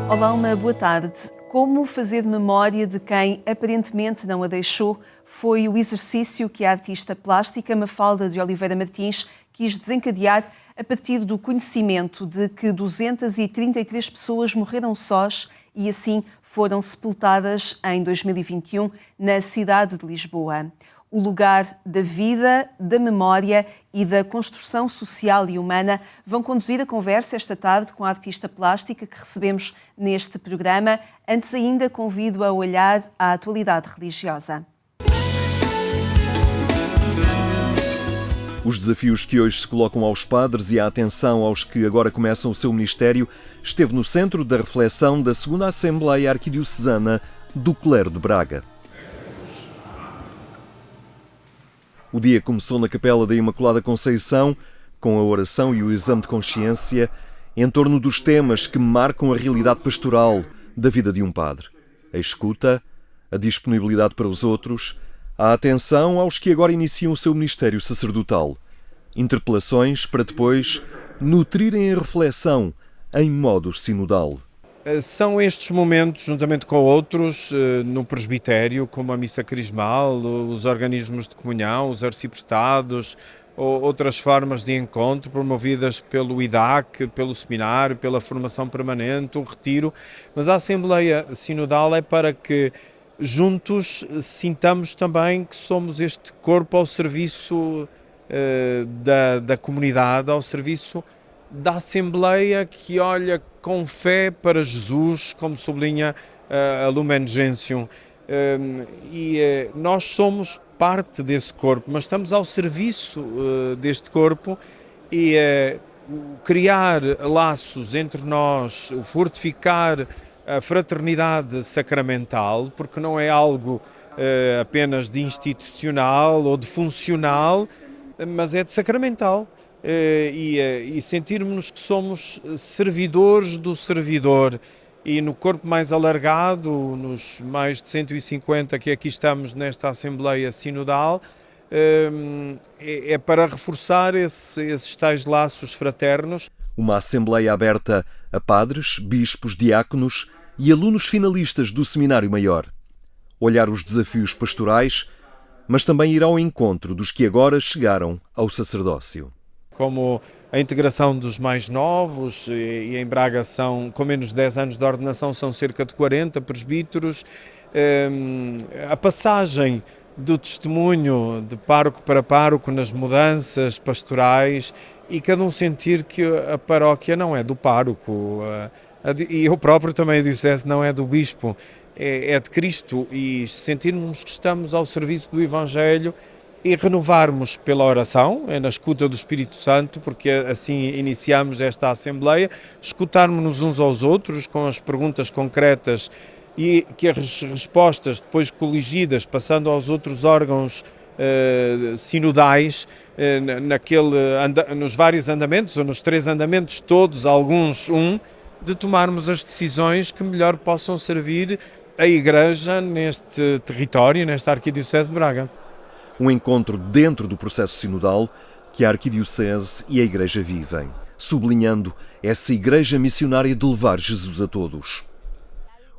Olá, uma boa tarde. Como fazer memória de quem aparentemente não a deixou foi o exercício que a artista plástica Mafalda de Oliveira Martins quis desencadear a partir do conhecimento de que 233 pessoas morreram sós e assim foram sepultadas em 2021 na cidade de Lisboa. O lugar da vida, da memória e da construção social e humana vão conduzir a conversa esta tarde com a artista plástica que recebemos neste programa. Antes ainda, convido a olhar à atualidade religiosa. Os desafios que hoje se colocam aos padres e a atenção aos que agora começam o seu ministério esteve no centro da reflexão da 2ª Assembleia Arquidiocesana do Clero de Braga. O dia começou na Capela da Imaculada Conceição, com a oração e o exame de consciência, em torno dos temas que marcam a realidade pastoral da vida de um padre. A escuta, a disponibilidade para os outros, a atenção aos que agora iniciam o seu ministério sacerdotal. Interpelações para depois nutrirem a reflexão em modo sinodal. São estes momentos, juntamente com outros, no presbitério, como a missa crismal, os organismos de comunhão, os arciprestados, ou outras formas de encontro promovidas pelo IDAC, pelo seminário, pela formação permanente, o retiro. Mas a Assembleia Sinodal é para que juntos sintamos também que somos este corpo ao serviço da comunidade, ao serviço da Assembleia que olha com fé para Jesus, como sublinha a Lumen Gentium. Nós somos parte desse corpo, mas estamos ao serviço deste corpo e criar laços entre nós, fortificar a fraternidade sacramental, porque não é algo apenas de institucional ou de funcional, mas é de sacramental. E sentirmos que somos servidores do servidor e no corpo mais alargado, nos mais de 150 que aqui estamos nesta Assembleia Sinodal, é para reforçar esses tais laços fraternos. Uma Assembleia aberta a padres, bispos, diáconos e alunos finalistas do Seminário Maior. Olhar os desafios pastorais, mas também ir ao encontro dos que agora chegaram ao sacerdócio. Como a integração dos mais novos, e em Braga são, com menos de 10 anos de ordenação, são cerca de 40 presbíteros, a passagem do testemunho de pároco para pároco nas mudanças pastorais e cada um sentir que a paróquia não é do pároco, e eu próprio também, a diocese, não é do bispo, é de Cristo, e sentirmos que estamos ao serviço do Evangelho e renovarmos pela oração, na escuta do Espírito Santo, porque assim iniciamos esta Assembleia, escutarmos-nos uns aos outros com as perguntas concretas e que as respostas depois coligidas, passando aos outros órgãos sinodais, nos vários andamentos, ou nos 3 andamentos todos, alguns de tomarmos as decisões que melhor possam servir a Igreja neste território, nesta Arquidiocese de Braga. Um encontro dentro do processo sinodal que a Arquidiocese e a Igreja vivem, sublinhando essa Igreja missionária de levar Jesus a todos.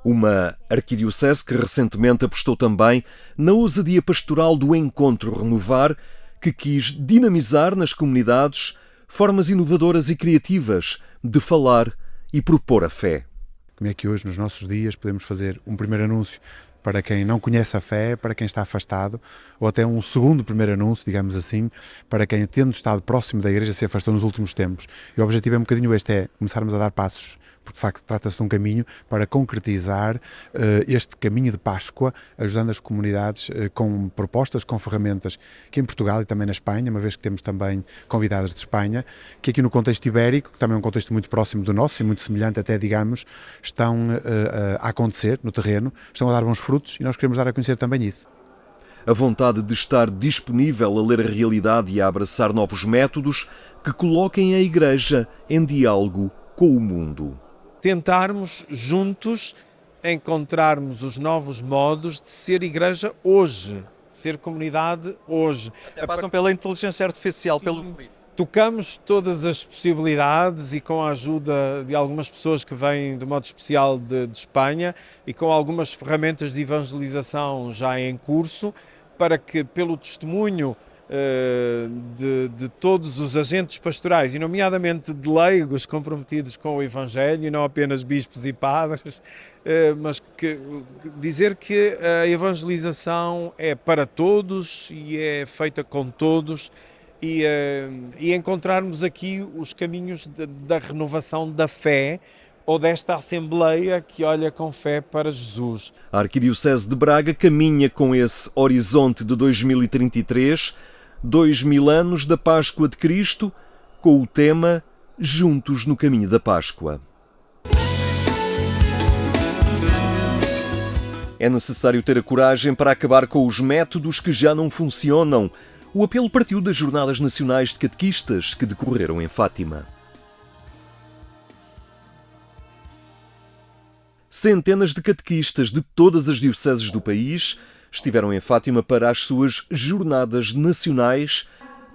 Uma Arquidiocese que recentemente apostou também na ousadia pastoral do encontro renovar, que quis dinamizar nas comunidades formas inovadoras e criativas de falar e propor a fé. Como é que hoje, nos nossos dias, podemos fazer um primeiro anúncio para quem não conhece a fé, para quem está afastado, ou até um segundo primeiro anúncio, digamos assim, para quem, tendo estado próximo da Igreja, se afastou nos últimos tempos. E o objetivo é um bocadinho este, é começarmos a dar passos, porque de facto trata-se de um caminho para concretizar este caminho de Páscoa, ajudando as comunidades com propostas, com ferramentas, que em Portugal e também na Espanha, uma vez que temos também convidadas de Espanha, que aqui no contexto ibérico, que também é um contexto muito próximo do nosso e muito semelhante até, digamos, estão a acontecer no terreno, estão a dar bons frutos e nós queremos dar a conhecer também isso. A vontade de estar disponível a ler a realidade e a abraçar novos métodos que coloquem a Igreja em diálogo com o mundo. Tentarmos juntos encontrarmos os novos modos de ser Igreja hoje, de ser comunidade hoje. Até passam pela inteligência artificial, Sim, pelo... Tocamos todas as possibilidades e com a ajuda de algumas pessoas que vêm de modo especial de Espanha e com algumas ferramentas de evangelização já em curso, para que pelo testemunho de todos os agentes pastorais, e nomeadamente de leigos comprometidos com o Evangelho, e não apenas bispos e padres, mas dizer que a evangelização é para todos e é feita com todos, e encontrarmos aqui os caminhos da renovação da fé, ou desta Assembleia que olha com fé para Jesus. A Arquidiocese de Braga caminha com esse horizonte de 2033, 2000 anos da Páscoa de Cristo, com o tema Juntos no Caminho da Páscoa. É necessário ter a coragem para acabar com os métodos que já não funcionam. O apelo partiu das Jornadas Nacionais de Catequistas que decorreram em Fátima. Centenas de catequistas de todas as dioceses do país estiveram em Fátima para as suas Jornadas Nacionais,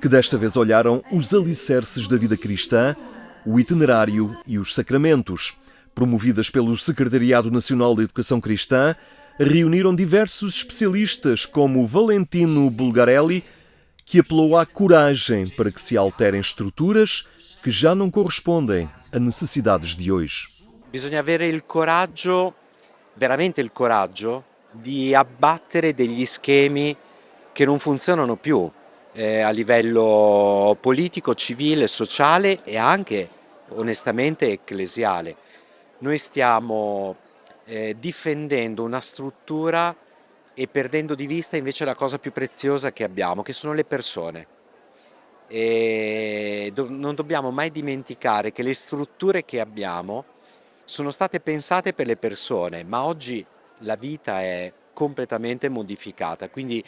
que desta vez olharam os alicerces da vida cristã, o itinerário e os sacramentos. Promovidas pelo Secretariado Nacional da Educação Cristã, reuniram diversos especialistas, como Valentino Bulgarelli, que apelou à coragem para que se alterem estruturas que já não correspondem a necessidades de hoje. Bisogna avere il coraggio, veramente il coraggio, di abbattere degli schemi che non funzionano più a livello politico, civile, sociale e anche onestamente ecclesiale. Noi stiamo difendendo una struttura e perdendo di vista invece la cosa più preziosa che abbiamo, che sono le persone. E non dobbiamo mai dimenticare che le strutture che abbiamo sono state pensate per le persone, ma oggi la vita è completamente modificata, quindi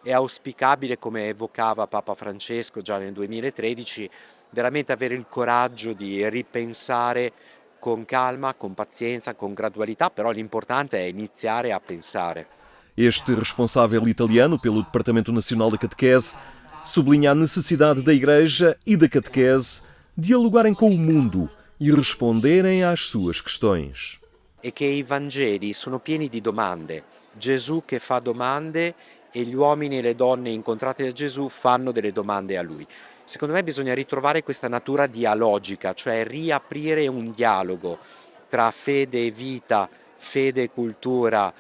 è auspicabile, come evocava Papa Francesco già nel 2013, veramente avere il coraggio di ripensare con calma, con pazienza, con gradualità, però l'importante è iniziare a pensare. Este responsável italiano pelo Departamento Nacional da Catequese sublinha a necessidade da Igreja e da catequese dialogarem com o mundo e responderem às suas questões. E che i Vangeli sono pieni di domande. Gesù che fa domande e gli uomini e le donne incontrate da Gesù fanno delle domande a lui. Secondo me bisogna ritrovare questa natura dialogica, cioè riaprire un dialogo tra fede e vita, fede e cultura,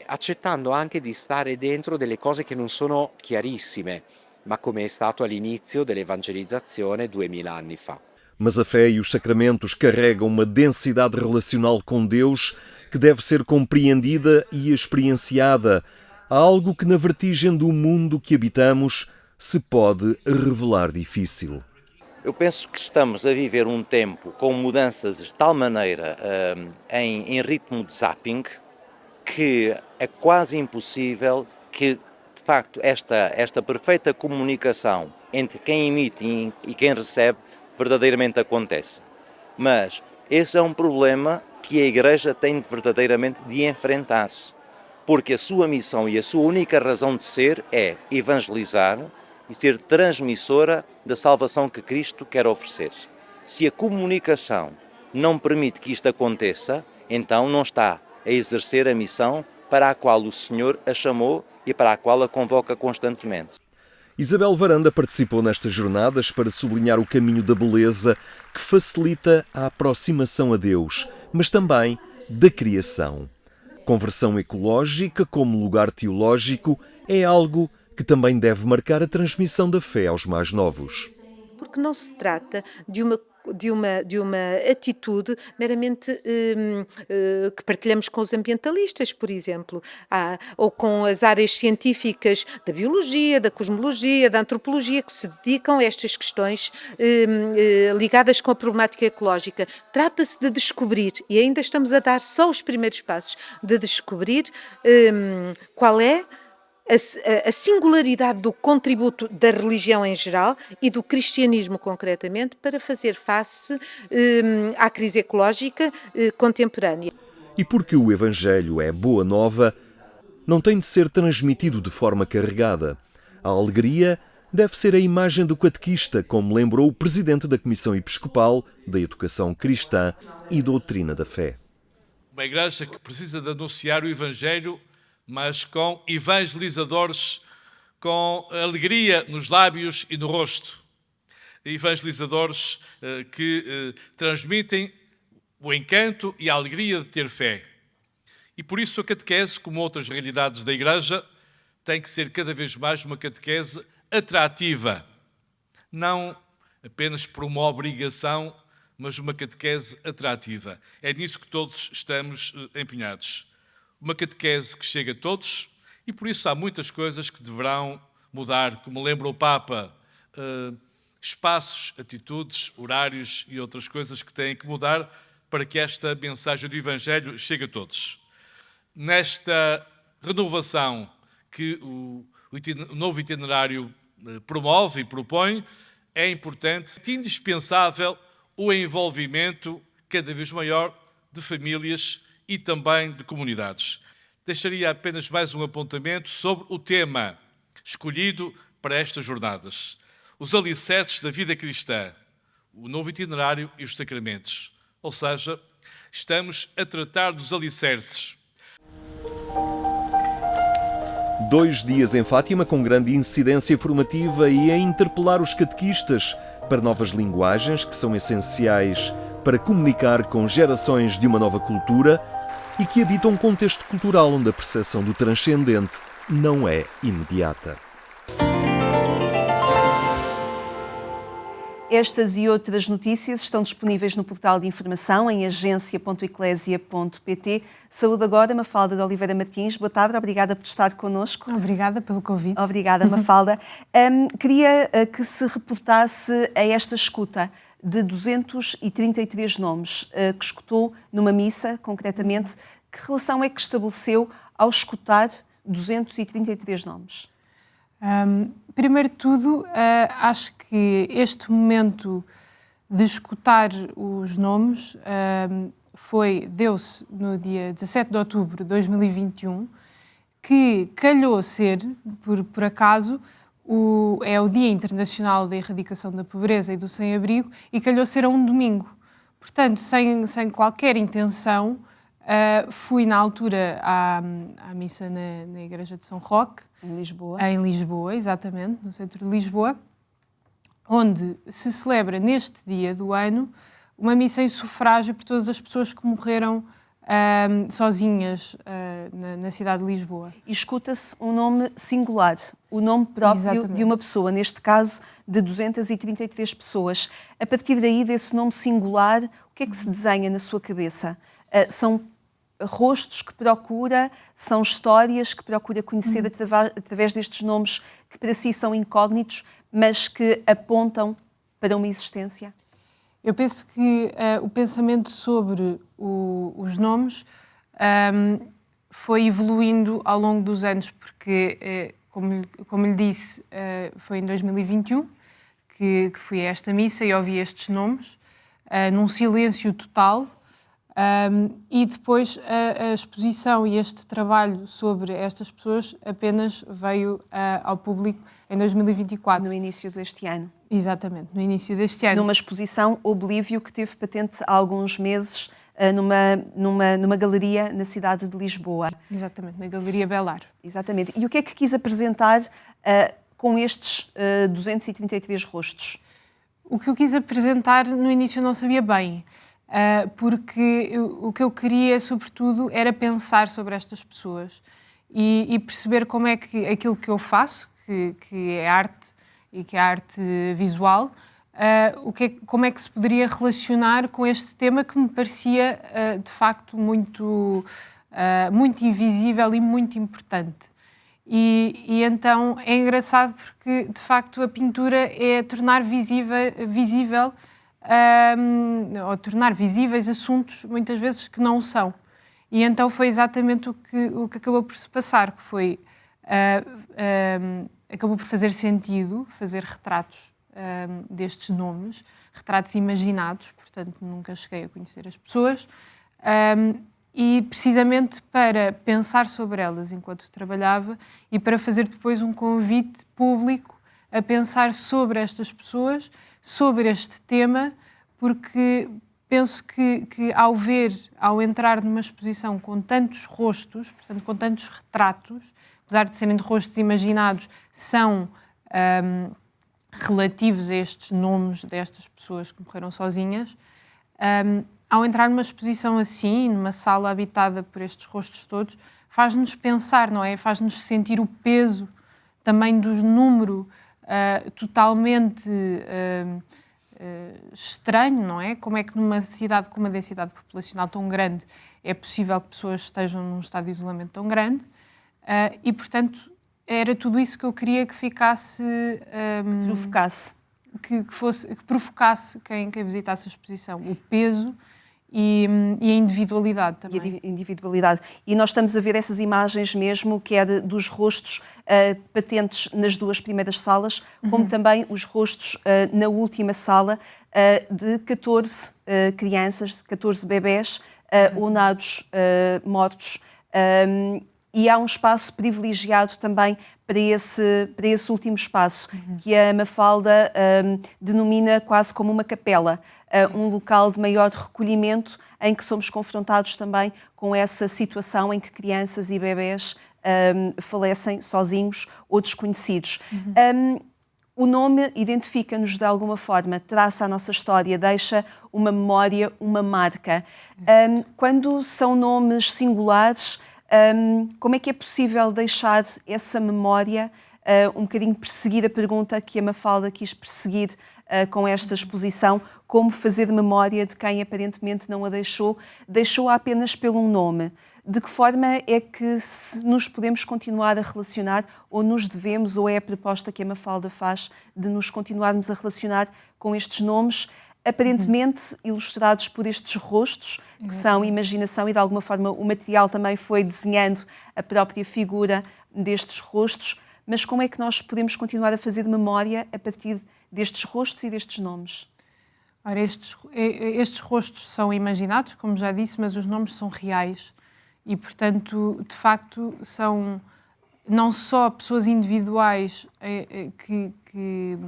accettando anche di stare dentro delle cose che non sono chiarissime, ma come è stato all'inizio dell'evangelizzazione 2000 anni fa. Mas a fé e os sacramentos carregam uma densidade relacional com Deus que deve ser compreendida e experienciada, algo que na vertigem do mundo que habitamos se pode revelar difícil. Eu penso que estamos a viver um tempo com mudanças de tal maneira em ritmo de zapping que é quase impossível que, de facto, esta perfeita comunicação entre quem emite e quem recebe verdadeiramente aconteça. Mas esse é um problema que a Igreja tem verdadeiramente de enfrentar, porque a sua missão e a sua única razão de ser é evangelizar e ser transmissora da salvação que Cristo quer oferecer. Se a comunicação não permite que isto aconteça, então não está a exercer a missão para a qual o Senhor a chamou e para a qual a convoca constantemente. Isabel Varanda participou nestas jornadas para sublinhar o caminho da beleza que facilita a aproximação a Deus, mas também da criação. Conversão ecológica como lugar teológico é algo que também deve marcar a transmissão da fé aos mais novos. Porque não se trata de uma atitude meramente que partilhamos com os ambientalistas, por exemplo, ou com as áreas científicas da biologia, da cosmologia, da antropologia, que se dedicam a estas questões ligadas com a problemática ecológica. Trata-se de descobrir, e ainda estamos a dar só os primeiros passos, de descobrir qual é a singularidade do contributo da religião em geral e do cristianismo concretamente para fazer face à crise ecológica contemporânea. E porque o Evangelho é boa nova, não tem de ser transmitido de forma carregada. A alegria deve ser a imagem do catequista, como lembrou o presidente da Comissão Episcopal da Educação Cristã e Doutrina da Fé. Uma igreja que precisa de anunciar o Evangelho, mas com evangelizadores com alegria nos lábios e no rosto. Evangelizadores que transmitem o encanto e a alegria de ter fé. E por isso a catequese, como outras realidades da Igreja, tem que ser cada vez mais uma catequese atrativa. Não apenas por uma obrigação, mas uma catequese atrativa. É nisso que todos estamos empenhados. Uma catequese que chega a todos e por isso há muitas coisas que deverão mudar, como lembra o Papa, espaços, atitudes, horários e outras coisas que têm que mudar para que esta mensagem do Evangelho chegue a todos. Nesta renovação que o novo itinerário promove e propõe, é importante, indispensável, o envolvimento cada vez maior de famílias e também de comunidades. Deixaria apenas mais um apontamento sobre o tema escolhido para estas jornadas. Os alicerces da vida cristã, o novo itinerário e os sacramentos. Ou seja, estamos a tratar dos alicerces. 2 dias em Fátima com grande incidência formativa e a interpelar os catequistas para novas linguagens que são essenciais para comunicar com gerações de uma nova cultura e que habitam um contexto cultural onde a percepção do transcendente não é imediata. Estas e outras notícias estão disponíveis no portal de informação em agência.eclesia.pt. Saúde agora, Mafalda de Oliveira Martins. Boa tarde, obrigada por estar connosco. Obrigada pelo convite. Obrigada, Mafalda. Queria que se reportasse a esta escuta de 233 nomes que escutou numa missa, concretamente. Que relação é que estabeleceu ao escutar 233 nomes? Primeiro de tudo, acho que este momento de escutar os nomes deu-se no dia 17 de outubro de 2021, que calhou ser, por acaso, é o Dia Internacional da Erradicação da Pobreza e do Sem-Abrigo, e calhou ser a um domingo. Portanto, sem qualquer intenção, fui na altura à missa na Igreja de São Roque, em Lisboa. Em Lisboa, exatamente, no centro de Lisboa, onde se celebra neste dia do ano uma missa em sufrágio por todas as pessoas que morreram sozinhas na cidade de Lisboa. E escuta-se um nome singular, o nome próprio Exatamente. de uma pessoa, neste caso de 233 pessoas. A partir daí, desse nome singular, o que é que se desenha na sua cabeça? São rostos que procura, são histórias que procura conhecer através destes nomes que para si são incógnitos, mas que apontam para uma existência? Eu penso que o pensamento sobre os nomes foi evoluindo ao longo dos anos, porque, como lhe disse, foi em 2021 que fui a esta missa e ouvi estes nomes, num silêncio total. E depois a exposição e este trabalho sobre estas pessoas apenas veio ao público em 2024. No início deste ano. Exatamente, no início deste ano. Numa exposição Oblívio que teve patente há alguns meses numa galeria na cidade de Lisboa. Exatamente, na Galeria Belar. Exatamente. E o que é que quis apresentar com estes 233 rostos? O que eu quis apresentar no início não sabia bem. Porque o que eu queria, sobretudo, era pensar sobre estas pessoas e perceber como é que aquilo que eu faço, que é arte e que é arte visual, como é que se poderia relacionar com este tema que me parecia, de facto, muito invisível e muito importante. E então é engraçado porque, de facto, a pintura é tornar visível ou tornar visíveis assuntos, muitas vezes, que não o são. E então foi exatamente o que acabou por se passar, que foi, acabou por fazer sentido, fazer retratos destes nomes, retratos imaginados, portanto nunca cheguei a conhecer as pessoas, e precisamente para pensar sobre elas enquanto trabalhava e para fazer depois um convite público a pensar sobre estas pessoas, sobre este tema, porque penso que ao entrar numa exposição com tantos rostos, portanto, com tantos retratos, apesar de serem de rostos imaginados, são relativos a estes nomes destas pessoas que morreram sozinhas. Ao entrar numa exposição assim, numa sala habitada por estes rostos todos, faz-nos pensar, não é? Faz-nos sentir o peso também do número totalmente estranho, não é? Como é que numa cidade com uma densidade populacional tão grande é possível que pessoas estejam num estado de isolamento tão grande? E, portanto, era tudo isso que eu queria que ficasse... que provocasse quem visitasse a exposição. O peso e a individualidade também. E a individualidade. E nós estamos a ver essas imagens mesmo, que é dos rostos patentes nas duas primeiras salas, como também os rostos na última sala de 14 crianças, 14 bebés unados, mortos. E há um espaço privilegiado também para esse último espaço, que a Mafalda denomina quase como uma capela, um local de maior recolhimento, em que somos confrontados também com essa situação em que crianças e bebés falecem sozinhos ou desconhecidos. O nome identifica-nos de alguma forma, traça a nossa história, deixa uma memória, uma marca. Quando são nomes singulares, como é que é possível deixar essa memória um bocadinho perseguir a pergunta que a Mafalda quis perseguir com esta exposição, como fazer memória de quem aparentemente não a deixou-a apenas pelo nome? De que forma é que nos podemos continuar a relacionar, ou nos devemos, ou é a proposta que a Mafalda faz de nos continuarmos a relacionar com estes nomes, aparentemente ilustrados por estes rostos, que são imaginação, e de alguma forma o material também foi desenhando a própria figura destes rostos, mas como é que nós podemos continuar a fazer memória a partir destes rostos e destes nomes? Ora, estes rostos são imaginados, como já disse, mas os nomes são reais e, portanto, de facto, são não só pessoas individuais que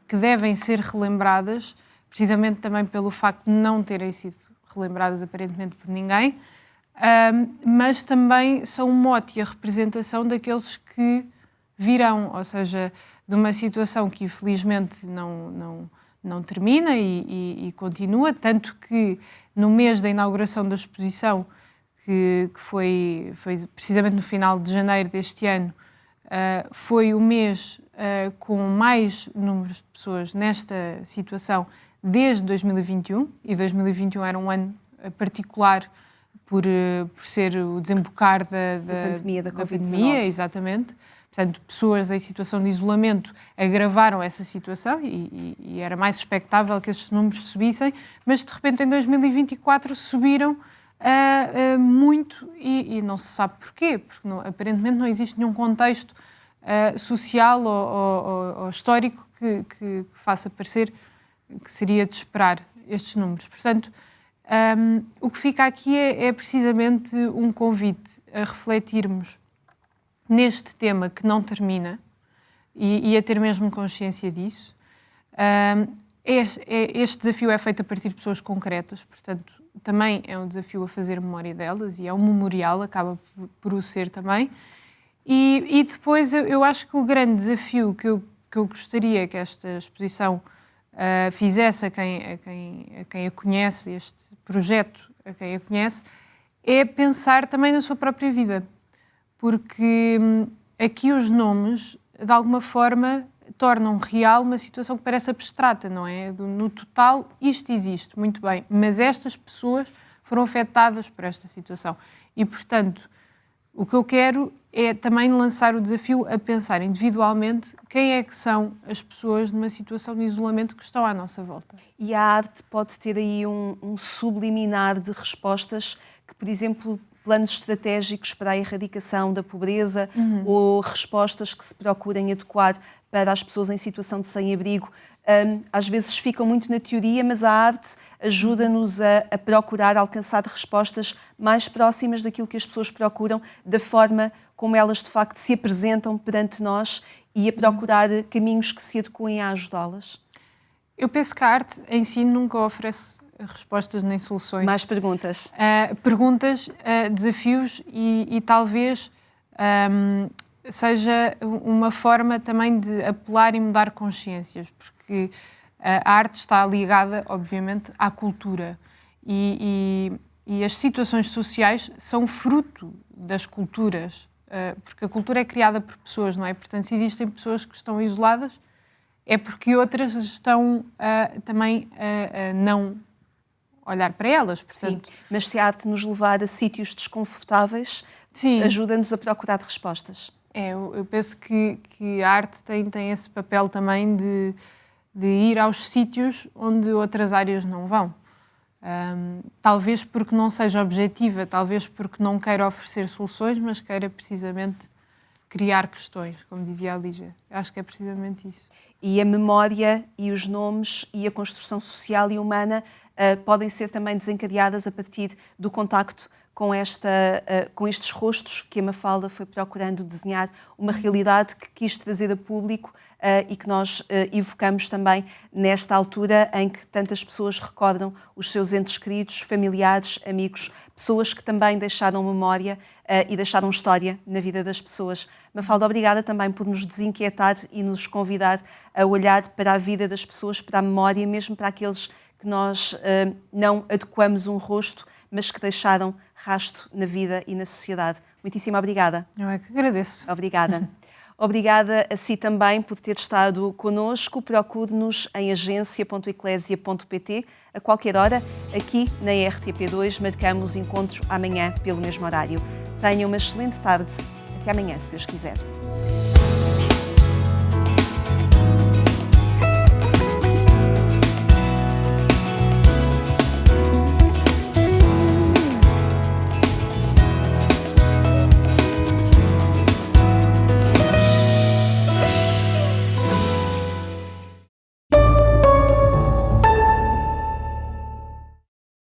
devem ser relembradas, precisamente também pelo facto de não terem sido relembradas aparentemente por ninguém, mas também são um mote e a representação daqueles que virão, ou seja, de uma situação que infelizmente não termina e continua, tanto que no mês da inauguração da exposição, que foi precisamente no final de janeiro deste ano, foi o mês com mais números de pessoas nesta situação desde 2021, e 2021 era um ano particular por ser o desembocar da pandemia, exatamente. Portanto, pessoas em situação de isolamento agravaram essa situação e era mais expectável que estes números subissem, mas de repente em 2024 subiram muito e não se sabe porquê, porque aparentemente não existe nenhum contexto social ou histórico que faça parecer que seria de esperar estes números. Portanto, o que fica aqui é precisamente um convite a refletirmos neste tema que não termina e a ter mesmo consciência disso. Este desafio é feito a partir de pessoas concretas, portanto, também é um desafio a fazer memória delas e é um memorial, acaba por o ser também. E depois eu acho que o grande desafio que eu gostaria que esta exposição fizesse a quem a conhece, este projeto a quem a conhece, é pensar também na sua própria vida. Porque aqui os nomes, de alguma forma, tornam real uma situação que parece abstrata, não é? No total, isto existe, muito bem, mas estas pessoas foram afetadas por esta situação. E, portanto, o que eu quero é também lançar o desafio a pensar individualmente quem é que são as pessoas numa situação de isolamento que estão à nossa volta. E a arte pode ter aí um subliminar de respostas que, por exemplo, planos estratégicos para a erradicação da pobreza ou respostas que se procurem adequar para as pessoas em situação de sem-abrigo às vezes ficam muito na teoria, mas a arte ajuda-nos a procurar alcançar respostas mais próximas daquilo que as pessoas procuram, da forma como elas de facto se apresentam perante nós e a procurar caminhos que se adequem a ajudá-las. Eu penso que a arte em si nunca oferece respostas nem soluções. Mais perguntas. Perguntas, desafios e talvez seja uma forma também de apelar e mudar consciências, porque a arte está ligada, obviamente, à cultura e as situações sociais são fruto das culturas, porque a cultura é criada por pessoas, não é? Portanto, se existem pessoas que estão isoladas, é porque outras estão também a não olhar para elas. Portanto, sim, mas se a arte nos levar a sítios desconfortáveis, ajuda-nos a procurar respostas. Eu penso que a arte tem esse papel também de ir aos sítios onde outras áreas não vão. Talvez porque não seja objetiva, talvez porque não queira oferecer soluções, mas queira precisamente criar questões, como dizia a Lígia. Acho que é precisamente isso. E a memória e os nomes e a construção social e humana podem ser também desencadeadas a partir do contacto com estes rostos que a Mafalda foi procurando desenhar, uma realidade que quis trazer a público e que nós evocamos também nesta altura em que tantas pessoas recordam os seus entes queridos, familiares, amigos, pessoas que também deixaram memória e deixaram história na vida das pessoas. Mafalda, obrigada também por nos desinquietar e nos convidar a olhar para a vida das pessoas, para a memória, mesmo para aqueles que nós não adequamos um rosto, mas que deixaram rasto na vida e na sociedade. Muitíssimo obrigada. Eu é que agradeço. Obrigada. Obrigada a si também por ter estado connosco. Procure-nos em agência.eclésia.pt a qualquer hora. Aqui na RTP2 marcamos encontro amanhã pelo mesmo horário. Tenha uma excelente tarde. Até amanhã, se Deus quiser.